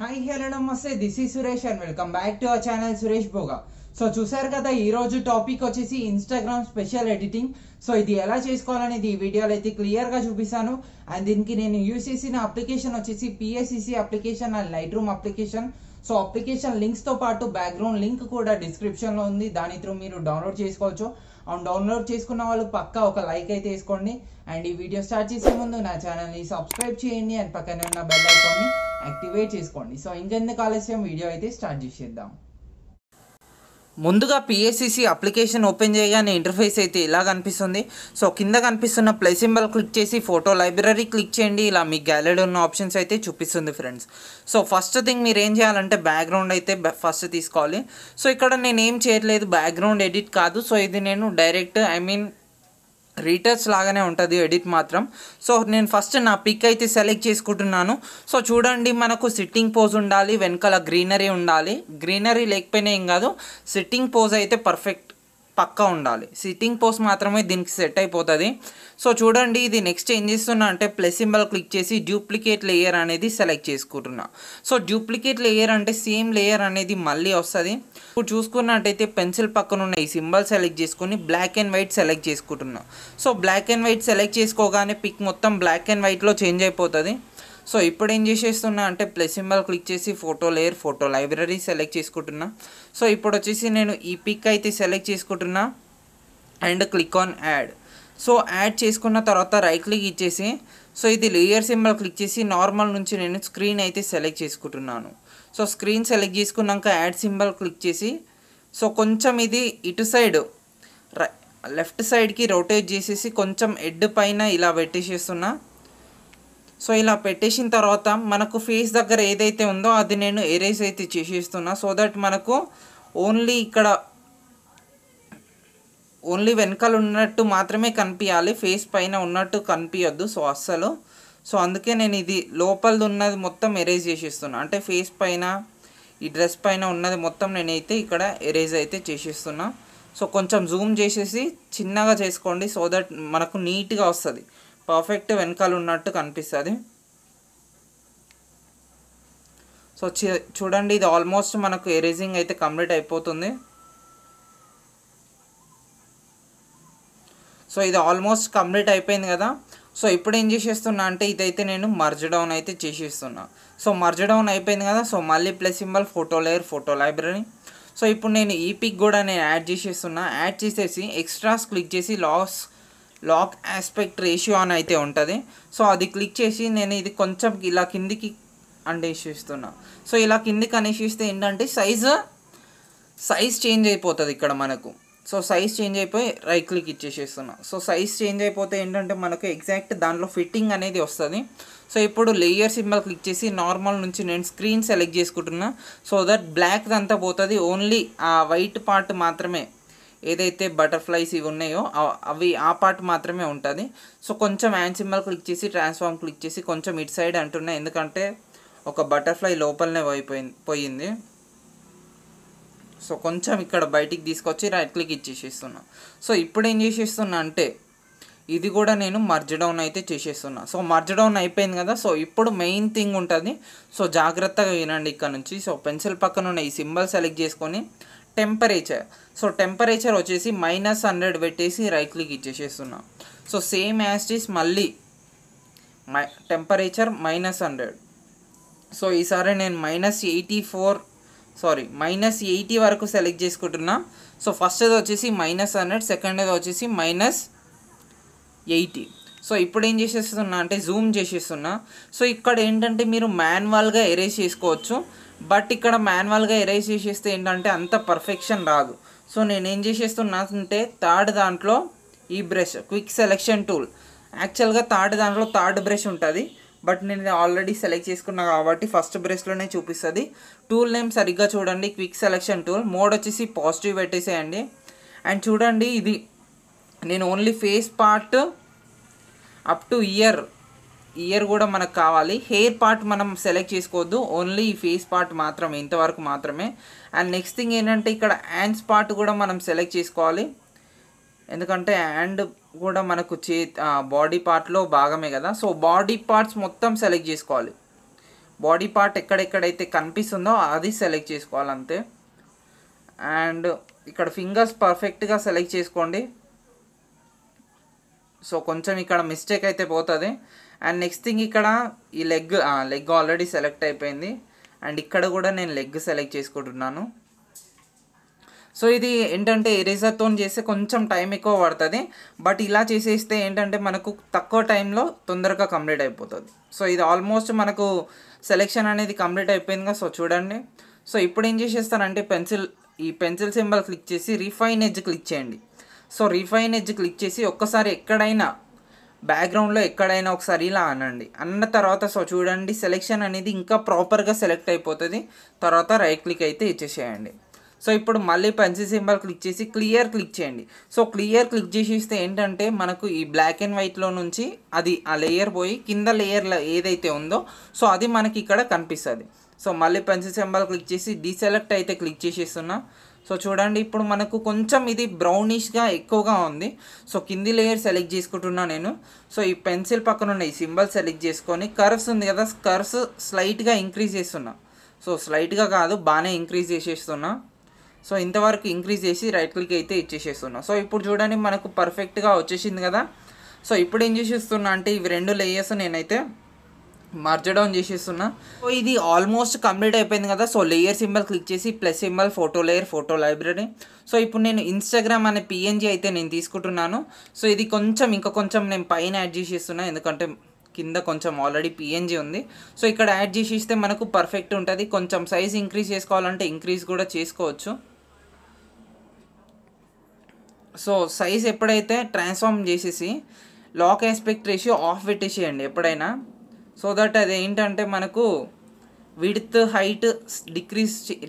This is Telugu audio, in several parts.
హాయ్ హలో నమస్తే this is Suresh and welcome back to our channel Suresh Bhoga. So చూసారు కదా, ఈ రోజు టాపిక్ వచ్చేసి ఇన్స్టాగ్రామ్ స్పెషల్ ఎడిటింగ్. సో ఇది ఎలా చేసుకోవాలనేది ఈ వీడియోలో అయితే క్లియర్గా చూపిస్తాను. అండ్ దీనికి నేను యూస్ చేసిన అప్లికేషన్ వచ్చేసి PSCC application and Lightroom application. So application లింక్స్తో పాటు బ్యాక్గ్రౌండ్ లింక్ కూడా డిస్క్రిప్షన్లో ఉంది, దాని త్రూ మీరు డౌన్లోడ్ చేసుకోవచ్చు. అండ్ డౌన్లోడ్ చేసుకున్న వాళ్ళు పక్కా ఒక లైక్ అయితే వేసుకోండి. అండ్ ఈ వీడియో స్టార్ట్ చేసే ముందు నా ఛానల్ని సబ్స్క్రైబ్ చేయండి అండ్ పక్కనే ఉన్న బెల్ ఐకాన్ని యాక్టివేట్ చేసుకోండి. సో ఇంకెందుకు ఆలస్యం, వీడియో అయితే స్టార్ట్ చేసేద్దాం. ముందుగా పిఎస్సిసి అప్లికేషన్ ఓపెన్ చేయగానే ఇంటర్ఫేస్ అయితే ఇలా కనిపిస్తుంది. సో కింద కనిపిస్తున్న ప్లస్ సింబల్ క్లిక్ చేసి ఫోటో లైబ్రరీ క్లిక్ చేయండి. ఇలా మీ గ్యాలరీలో ఉన్న ఆప్షన్స్ అయితే చూపిస్తుంది ఫ్రెండ్స్. సో ఫస్ట్ థింగ్ మీరు ఏం చేయాలంటే బ్యాక్గ్రౌండ్ అయితే ఫస్ట్ తీసుకోవాలి. సో ఇక్కడ నేను ఏం చేయట్లేదు, బ్యాక్గ్రౌండ్ ఎడిట్ కాదు. సో ఇది నేను డైరెక్ట్ రీటచ్ లాగానే ఉంటుంది ఎడిట్ మాత్రం. సో నేను ఫస్ట్ నా పిక్ అయితే సెలెక్ట్ చేసుకుంటున్నాను. సో చూడండి, మనకు సిట్టింగ్ పోజ్ ఉండాలి, వెనకాల గ్రీనరీ ఉండాలి. గ్రీనరీ లేకపోయినా ఏం కాదు, సిట్టింగ్ పోజ్ అయితే పర్ఫెక్ట్ పక్కా ఉండాలి. సిట్టింగ్ పోజ్ మాత్రమే దీనికి సెట్ అయిపోతుంది. సో చూడండి, ఇది నెక్స్ట్ ఏం చేస్తున్నా అంటే ప్లస్ సింబల్ క్లిక్ చేసి డూప్లికేట్ లేయర్ అనేది సెలెక్ట్ చేసుకుంటున్నా. సో డూప్లికేట్ లేయర్ అంటే సేమ్ లేయర్ అనేది మళ్ళీ వస్తుంది. ఇప్పుడు చూసుకున్నట్టయితే పెన్సిల్ పక్కన ఉన్న ఈ సింబల్ సెలెక్ట్ చేసుకుని బ్లాక్ అండ్ వైట్ సెలెక్ట్ చేసుకుంటున్నా. So black and white select చేసుకోగానే పిక్ మొత్తం బ్లాక్ అండ్ వైట్లో చేంజ్ అయిపోతుంది. సో ఇప్పుడు ఏం చేసేస్తున్నా అంటే ప్లస్ సింబల్ క్లిక్ చేసి photo layer, photo library select చేసుకుంటున్నా. సో ఇప్పుడు వచ్చేసి నేను ఈ పిక్ అయితే సెలెక్ట్ చేసుకుంటున్నా and click on add. So add చేసుకున్న తర్వాత రైట్ క్లిక్ ఇచ్చేసి సో ఇది లేయర్ సింబల్ క్లిక్ చేసి నార్మల్ నుంచి నేను స్క్రీన్ అయితే సెలెక్ట్ చేసుకుంటున్నాను. సో స్క్రీన్ సెలెక్ట్ చేసుకున్నాక యాడ్ సింబల్ క్లిక్ చేసి సో కొంచెం ఇది ఇటు సైడ్ లెఫ్ట్ సైడ్కి రొటేట్ చేసేసి కొంచెం హెడ్ పైన ఇలా పెట్టేసేస్తున్నా. సో ఇలా పెట్టేసిన తర్వాత మనకు ఫేస్ దగ్గర ఏదైతే ఉందో అది నేను ఎరేజ్ అయితే చేసేస్తున్నా. సో దట్ మనకు ఓన్లీ వెనకాల ఉన్నట్టు మాత్రమే కనిపించాలి, ఫేస్ పైన ఉన్నట్టు కనిపించద్దు. సో అస్సలు సో అందుకే నేను ఇది లోపలది ఉన్నది మొత్తం ఎరేజ్ చేసేస్తున్నా. అంటే ఫేస్ పైన ఈ డ్రెస్ పైన ఉన్నది మొత్తం నేనైతే ఇక్కడ ఎరేజ్ అయితే చేసేస్తున్నా. సో కొంచెం జూమ్ చేసేసి చిన్నగా చేసుకోండి, సో దట్ మనకు నీట్గా వస్తుంది, పర్ఫెక్ట్ వెనకాల ఉన్నట్టు కనిపిస్తుంది. సో చూడండి, ఇది ఆల్మోస్ట్ మనకు ఎరేజింగ్ అయితే కంప్లీట్ అయిపోతుంది. సో ఇది ఆల్మోస్ట్ కంప్లీట్ అయిపోయింది కదా. సో ఇప్పుడు ఏం చేసేస్తున్నా అంటే ఇదైతే నేను మర్జ్ డౌన్ అయితే చేసేస్తున్నా. సో మర్జ్ డౌన్ అయిపోయింది కదా. సో మళ్ళీ plus symbol, photo layer, photo library. So ఇప్పుడు నేను ఈ పిక్ కూడా నేను యాడ్ చేసేస్తున్నా. యాడ్ చేసేసి ఎక్స్ట్రాస్ క్లిక్ చేసి లాక్ ఆస్పెక్ట్ రేషియో అని అయితే ఉంటుంది. సో అది క్లిక్ చేసి నేను ఇది కొంచెం ఇలా కిందికి అండేసేస్తున్నా. సో ఇలా కిందికి అనేసిస్తే ఏంటంటే సైజ్ చేంజ్ అయిపోతుంది ఇక్కడ మనకు. సో సైజ్ చేంజ్ అయిపోయి రైట్ క్లిక్ ఇచ్చేసేస్తున్నా. సో సైజ్ చేంజ్ అయిపోతే ఏంటంటే మనకు ఎగ్జాక్ట్ దాంట్లో ఫిట్టింగ్ అనేది వస్తుంది. సో ఇప్పుడు లేయర్ సింబల్ క్లిక్ చేసి నార్మల్ నుంచి నేను స్క్రీన్ సెలెక్ట్ చేసుకుంటున్నా. సో దట్ బ్లాక్ అంతా పోతుంది, ఓన్లీ ఆ వైట్ పార్ట్ మాత్రమే, ఏదైతే బటర్ఫ్లైస్ ఇవి ఉన్నాయో అవి ఆ పార్ట్ మాత్రమే ఉంటుంది. సో కొంచెం హ్యాండ్ సింబల్ క్లిక్ చేసి ట్రాన్స్ఫార్మ్ క్లిక్ చేసి కొంచెం ఇటు సైడ్ అంటున్నా, ఎందుకంటే ఒక బటర్ఫ్లై లోపలనే పోయింది. సో కొంచెం ఇక్కడ బయటికి తీసుకొచ్చి రైట్ క్లిక్ ఇచ్చేసేస్తున్నా. సో ఇప్పుడు ఏం చేసేస్తున్నా అంటే ఇది కూడా నేను మర్జ్ డౌన్ అయితే చేసేస్తున్నా. సో మర్జ్ డౌన్ అయిపోయింది కదా. సో ఇప్పుడు మెయిన్ థింగ్ ఉంటుంది, సో జాగ్రత్తగా వినండి ఇక్కడ నుంచి. సో పెన్సిల్ పక్కన ఉన్న ఈ సింబల్ సెలెక్ట్ చేసుకొని టెంపరేచర్, సో టెంపరేచర్ వచ్చేసి -100 పెట్టేసి రైట్ క్లిక్ ఇచ్చేసేస్తున్నా. సో సేమ్ యాస్టిస్ మళ్ళీ టెంపరేచర్ -100. సో ఈసారి నేను -80 వరకు సెలెక్ట్ చేసుకుంటున్నా. సో ఫస్ట్ది వచ్చేసి -100, సెకండ్ది వచ్చేసి -80. సో ఇప్పుడు ఏం చేసేస్తున్నా అంటే జూమ్ చేసేస్తున్నా. సో ఇక్కడ ఏంటంటే మీరు మాన్యువల్గా ఎరేజ్ చేసుకోవచ్చు, బట్ ఇక్కడ మాన్యువల్గా ఎరేజ్ చేసేస్తే ఏంటంటే అంత పర్ఫెక్షన్ రాదు. సో నేను ఏం చేసేస్తున్నా అంటే థర్డ్ దాంట్లో ఈ బ్రష్ క్విక్ సెలెక్షన్ టూల్, యాక్చువల్గా దాంట్లో థర్డ్ బ్రష్ ఉంటుంది, బట్ నేను ఆల్రెడీ సెలెక్ట్ చేసుకున్నా కాబట్టి ఫస్ట్ బ్రష్లోనే చూపిస్తుంది. టూల్ నేమ్ సరిగ్గా చూడండి, క్విక్ సెలెక్షన్ టూల్. మోడ్ వచ్చేసి పాజిటివ్ పెట్టేసేయండి. అండ్ చూడండి, ఇది నేను only face part up to year కూడా మనకు కావాలి. హెయిర్ పార్ట్ మనం సెలెక్ట్ చేసుకోవద్దు, ఓన్లీ ఈ ఫేస్ పార్ట్ మాత్రమే, ఇంతవరకు మాత్రమే. అండ్ నెక్స్ట్ థింగ్ ఏంటంటే ఇక్కడ హ్యాండ్స్ పార్ట్ కూడా మనం సెలెక్ట్ చేసుకోవాలి, ఎందుకంటే హ్యాండ్ కూడా మనకు బాడీ పార్ట్లో భాగమే కదా. సో బాడీ పార్ట్స్ మొత్తం సెలెక్ట్ చేసుకోవాలి. బాడీ పార్ట్ ఎక్కడెక్కడైతే కనిపిస్తుందో అది సెలెక్ట్ చేసుకోవాలి అంతే. అండ్ ఇక్కడ ఫింగర్స్ పర్ఫెక్ట్గా సెలెక్ట్ చేసుకోండి. సో కొంచెం ఇక్కడ మిస్టేక్ అయితే పోతుంది. అండ్ నెక్స్ట్ థింగ్ ఇక్కడ ఈ లెగ్ ఆల్రెడీ సెలెక్ట్ అయిపోయింది. అండ్ ఇక్కడ కూడా నేను లెగ్ సెలెక్ట్ చేసుకుంటున్నాను. సో ఇది ఏంటంటే ఎరేజర్తో చేస్తే కొంచెం టైం ఎక్కువ పడుతుంది, బట్ ఇలా చేసేస్తే ఏంటంటే మనకు తక్కువ టైంలో తొందరగా కంప్లీట్ అయిపోతుంది. సో ఇది ఆల్మోస్ట్ మనకు సెలెక్షన్ అనేది కంప్లీట్ అయిపోయిందిగా. సో చూడండి. సో ఇప్పుడు ఏం చేసేస్తానంటే ఈ పెన్సిల్ సింబల్ క్లిక్ చేసి రిఫైన్ ఎడ్జ్ క్లిక్ చేయండి. సో రిఫైన్ ఎడ్జ్ క్లిక్ చేసి ఒక్కసారి ఎక్కడైనా బ్యాక్గ్రౌండ్లో ఎక్కడైనా ఒకసారి ఇలా అనండి. అన్న తర్వాత సో చూడండి సెలెక్షన్ అనేది ఇంకా ప్రాపర్గా సెలెక్ట్ అయిపోతుంది. తర్వాత రైట్ క్లిక్ అయితే ఇచ్చేసేయండి. సో ఇప్పుడు మళ్ళీ పెన్సిల్ సింబల్ క్లిక్ చేసి క్లియర్ క్లిక్ చేయండి. సో క్లియర్ క్లిక్ చేసేస్తే ఏంటంటే మనకు ఈ బ్లాక్ అండ్ వైట్లో నుంచి అది ఆ లేయర్ పోయి కింద లేయర్లో ఏదైతే ఉందో సో అది మనకి ఇక్కడ కనిపిస్తుంది. సో మళ్ళీ పెన్సిల్ సింబల్ క్లిక్ చేసి డీసెలెక్ట్ అయితే క్లిక్ చేసేస్తున్నా. సో చూడండి ఇప్పుడు మనకు కొంచెం ఇది బ్రౌనిష్గా ఎక్కువగా ఉంది. సో కింది లేయర్ సెలెక్ట్ చేసుకుంటున్నా నేను. సో ఈ పెన్సిల్ పక్కన ఉన్న ఈ సింబల్ సెలెక్ట్ చేసుకొని కర్వ్స్ ఉంది కదా, కర్వ్స్ స్లైట్గా ఇంక్రీజ్ చేస్తున్నా. సో స్లైట్గా కాదు, బాగానే ఇంక్రీజ్ చేసేస్తున్నా. సో ఇంతవరకు ఇంక్రీజ్ చేసి రైట్ క్లిక్ అయితే ఇచ్చేసేస్తున్నా. సో ఇప్పుడు చూడండి మనకు పర్ఫెక్ట్గా వచ్చేసింది కదా. సో ఇప్పుడు ఏం చేసేస్తున్నా అంటే ఇవి రెండు లేయర్స్ నేనైతే మర్జ్ డౌన్ చేసేస్తున్నా. సో ఇది ఆల్మోస్ట్ కంప్లీట్ అయిపోయింది కదా. సో లేయర్ సింబల్ క్లిక్ చేసి plus symbol photo layer photo library. So ఇప్పుడు నేను ఇన్స్టాగ్రామ్ అనే పిఎన్జీ అయితే నేను తీసుకుంటున్నాను. సో ఇది ఇంకా కొంచెం నేను పైన యాడ్ చేసేస్తున్నా, ఎందుకంటే కింద కొంచెం ఆల్రెడీ పిఎన్జీ ఉంది. సో ఇక్కడ యాడ్ చేసేస్తే మనకు పర్ఫెక్ట్ ఉంటుంది. కొంచెం సైజ్ ఇంక్రీజ్ చేసుకోవాలంటే ఇంక్రీజ్ కూడా చేసుకోవచ్చు. సో సైజ్ ఎప్పుడైతే ట్రాన్స్ఫార్మ్ చేసేసి లాక్ ఆస్పెక్ట్ రేషియో ఆఫ్ పెట్టేసేయండి ఎప్పుడైనా. సో దట్ అది ఏంటంటే మనకు width height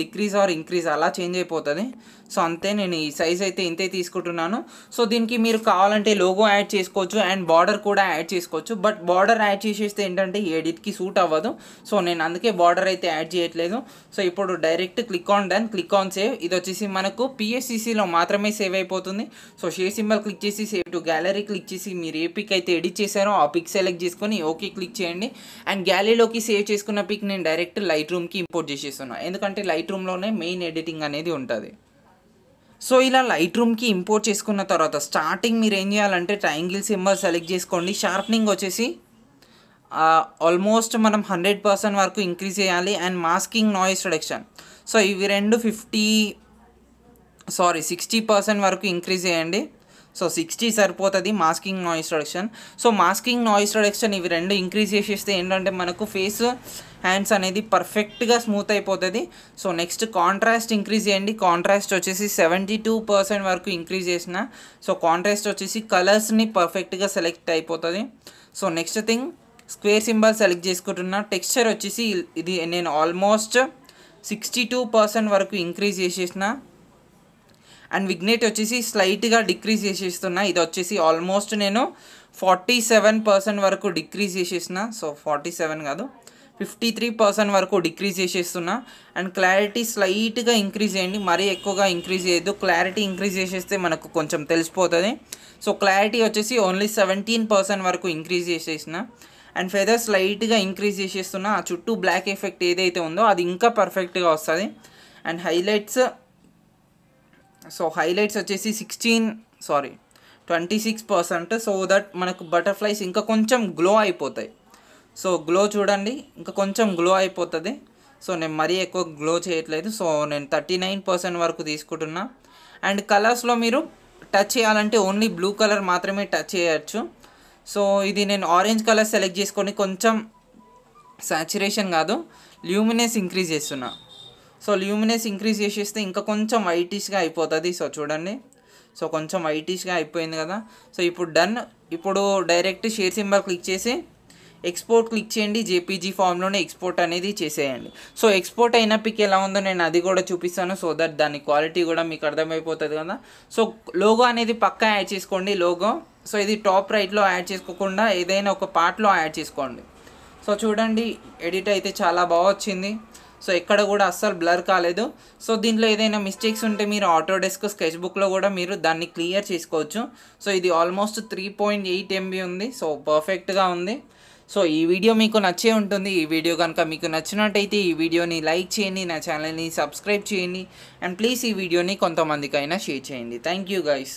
decrease or increase అలా చేంజ్ అయిపోతుంది. సో అంతే, నేను ఈ సైజ్ అయితే ఇంతే తీసుకుంటున్నాను. సో దీనికి మీరు కావాలంటే లోగో యాడ్ చేసుకోవచ్చు అండ్ బార్డర్ కూడా యాడ్ చేసుకోవచ్చు. బట్ బార్డర్ యాడ్ చేసేస్తే ఏంటంటే ఈ ఎడిట్కి సూట్ అవ్వదు. సో నేను అందుకే బార్డర్ అయితే యాడ్ చేయట్లేదు. సో ఇప్పుడు direct click on done, click on save. ఇది వచ్చేసి మనకు పిఎస్సిసిలో మాత్రమే సేవ్ అయిపోతుంది. సో షేర్ సింబల్ క్లిక్ చేసి సేవ్ టు గ్యాలరీ క్లిక్ చేసి మీరు ఏ పిక్ అయితే ఎడిట్ చేశారో ఆ పిక్ సెలెక్ట్ చేసుకొని ఓకే క్లిక్ చేయండి. అండ్ గ్యాలరీలోకి సేవ్ చేసుకున్న పిక్ నేను డైరెక్ట్ లైట్ రూమ్కి ఇంపోర్ట్ చేసేస్తున్నా, ఎందుకంటే లైట్ రూమ్లోనే మెయిన్ ఎడిటింగ్ అనేది ఉంటుంది. సో ఇలా లైట్ రూమ్కి ఇంపోర్ట్ చేసుకున్న తర్వాత స్టార్టింగ్ మీరు ఏం చేయాలంటే ట్రయాంగిల్ సింబల్ సెలెక్ట్ చేసుకోండి. షార్ప్నింగ్ వచ్చేసి ఆల్మోస్ట్ మనం 100% వరకు ఇంక్రీజ్ చేయాలి. And masking noise reduction so ఇవి రెండు 60% వరకు ఇంక్రీజ్ చేయండి. సో 60 సరిపోతుంది masking noise reduction. So masking noise reduction ఇవి రెండు ఇంక్రీజ్ చేసేస్తే ఏంటంటే మనకు ఫేస్ హ్యాండ్స్ అనేది పర్ఫెక్ట్గా స్మూత్ అయిపోతుంది. సో నెక్స్ట్ కాంట్రాస్ట్ ఇంక్రీజ్ చేయండి. కాంట్రాస్ట్ వచ్చేసి 72% వరకు ఇంక్రీజ్ చేసిన సో కాంట్రాస్ట్ వచ్చేసి కలర్స్ని పర్ఫెక్ట్గా సెలెక్ట్ అయిపోతుంది. So next thing square symbol select చేసుకుంటున్నా. టెక్స్చర్ వచ్చేసి ఇది నేను ఆల్మోస్ట్ 62% వరకు ఇంక్రీజ్ చేసేసిన. అండ్ విగ్నేట్ వచ్చేసి స్లైట్గా డిక్రీజ్ చేసేస్తున్నా. ఇది వచ్చేసి ఆల్మోస్ట్ నేను 47% వరకు డిక్రీజ్ చేసేసిన. సో 47 కాదు 53% వరకు డిక్రీజ్ చేసేస్తున్నా. అండ్ క్లారిటీ స్లైట్గా ఇంక్రీజ్ చేయండి, మరీ ఎక్కువగా ఇంక్రీజ్ చేయొద్దు. క్లారిటీ ఇంక్రీజ్ చేసేస్తే మనకు కొంచెం తెలిసిపోతుంది. సో క్లారిటీ వచ్చేసి ఓన్లీ 17% వరకు ఇంక్రీజ్ చేసేసిన. అండ్ ఫెదర్ స్లైట్గా ఇంక్రీజ్ చేసేస్తున్నా. ఆ చుట్టూ బ్లాక్ ఎఫెక్ట్ ఏదైతే ఉందో అది ఇంకా పర్ఫెక్ట్గా వస్తుంది. అండ్ హైలైట్స్ వచ్చేసి 26%. సో దట్ మనకు బటర్ఫ్లైస్ ఇంకా కొంచెం గ్లో అయిపోతాయి. సో గ్లో చూడండి ఇంకా కొంచెం గ్లో అయిపోతుంది. సో నేను మరీ ఎక్కువ గ్లో చేయట్లేదు. సో నేను 39% వరకు తీసుకుంటున్నా. అండ్ కలర్స్లో మీరు టచ్ చేయాలంటే ఓన్లీ బ్లూ కలర్ మాత్రమే టచ్ చేయొచ్చు. సో ఇది నేను ఆరెంజ్ కలర్ సెలెక్ట్ చేసుకొని కొంచెం సాచురేషన్ కాదు ల్యూమినెస్ ఇంక్రీజ్ చేస్తున్నా. సో ల్యూమినెస్ ఇంక్రీజ్ చేసేస్తే ఇంకా కొంచెం వైటిష్గా అయిపోతుంది. సో చూడండి, సో కొంచెం వైటిష్గా అయిపోయింది కదా. సో ఇప్పుడు డన్. ఇప్పుడు డైరెక్ట్ షేర్ సింబల్ క్లిక్ చేసి ఎక్స్పోర్ట్ క్లిక్ చేయండి. జేపీజీ ఫామ్లోనే ఎక్స్పోర్ట్ అనేది చేసేయండి. సో ఎక్స్పోర్ట్ అయిన పిక్ ఎలా ఉందో నేను అది కూడా చూపిస్తాను. సో దట్ దాని క్వాలిటీ కూడా మీకు అర్థమైపోతుంది కదా. సో లోగో అనేది పక్కా యాడ్ చేసుకోండి. లోగో సో ఇది టాప్ రైట్లో యాడ్ చేసుకోకుండా ఏదైనా ఒక పార్ట్లో యాడ్ చేసుకోండి. సో చూడండి ఎడిట్ అయితే చాలా బాగా వచ్చింది. సో ఎక్కడ కూడా అస్సలు బ్లర్ కాలేదు. సో దీంట్లో ఏదైనా మిస్టేక్స్ ఉంటే మీరు ఆటోడెస్క్ స్కెచ్బుక్లో కూడా మీరు దాన్ని క్లియర్ చేసుకోవచ్చు. సో ఇది ఆల్మోస్ట్ 3.8 MB ఉంది. సో పర్ఫెక్ట్గా ఉంది. సో ఈ వీడియో మీకు నచ్చే ఉంటుంది. ఈ వీడియో కనుక మీకు నచ్చినట్టయితే ఈ వీడియోని లైక్ చేయండి, నా ఛానల్ని సబ్స్క్రైబ్ చేయండి, అండ్ ప్లీజ్ ఈ వీడియోని కొంతమందికైనా షేర్ చేయండి. Thank you guys.